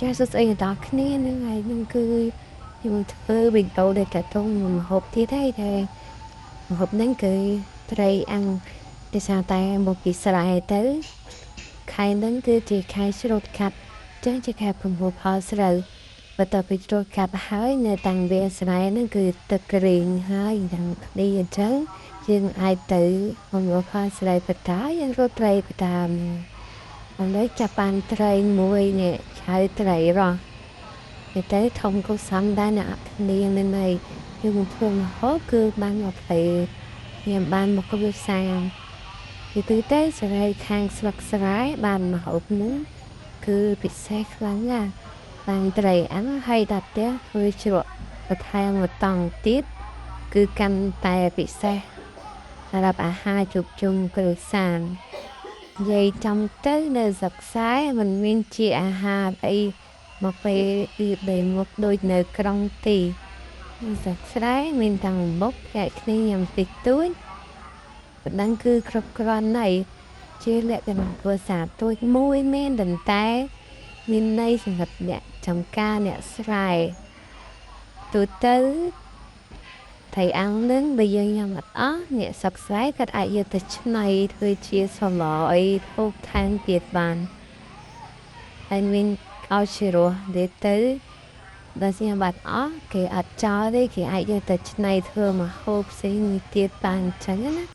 ចាសួស្តីអ្នកនរគ្នានឹងហើយនឹងគឺខ្ញុំធ្វើវីដេអូដែលតាក់ទងនឹងម្ហូបទៀតហើយតែម្ហូបហ្នឹងគឺត្រីអាំងដោយសារតែមកពីស្រែទៅខែហ្នឹងគឺជាខែច្រូតកាត់ចឹងជាខែប្រមូលផលស្រូវបន្ទាប់ពីច្រូតកាត់ហើយនៅតាមវាលស្រែហ្នឹងគឺទឹកក្រៀងហើយទាំងនេះអញ្ចឹងយើងអាចទៅប្រមូលផលស្រូវបន្តយើងរកត្រីបន្តឥឡូវចាប់បានត្រីមួយនេះហៅត្រីរស់តែធំក៏សំដែរអ្នកគ្នានឹងហើយយើងធ្វើម្ហូបគឺបានមកផ្លេខ្ញុំបានមកវាសាគឺទៅតែស្រែខាងស្លឹកស្រែបានម្ហូបនោះគឺពិសេសខ្លាំងណាស់បានត្រីអាំងហើយដល់ផ្ទះធ្វើជ្រក់បន្ថែមមកតង់ទៀតគឺកាន់តែពិសេសសម្រាប់អាហារជួបជុំគ្រួសារនិយាយចំទៅនៅស្រុកខ្សែมันមានជាអាហារអីមកពេលពីបីមុខដូចនៅក្រុងទីស្រុកស្រែមានតាំងមុខតែគ្នាញ៉ាំតិចតួចប៉ុណ្ណឹងគឺគ្រប់គ្រាន់ហើយជាលក្ខណៈភាសាទួចមួយមែនតែមានន័យសម្រាប់អ្នកចំការអ្នកស្រែទូទៅត្រីអាំងនឹងបើយើងញ៉ាំអត់អស់អ្នកស្រុកស្រែគាត់អាចយកទៅឆ្នៃធ្វើជាសម្លអីហូបថែមទៀតបានហើយមានឲ្យជ្រោះទេទៅបើស្ញបាត់អស់គេអត់ចោលទេគេអាចយកទៅឆ្នៃធ្វើម្ហូបផ្សេងមួយទៀតបានអញ្ចឹងណា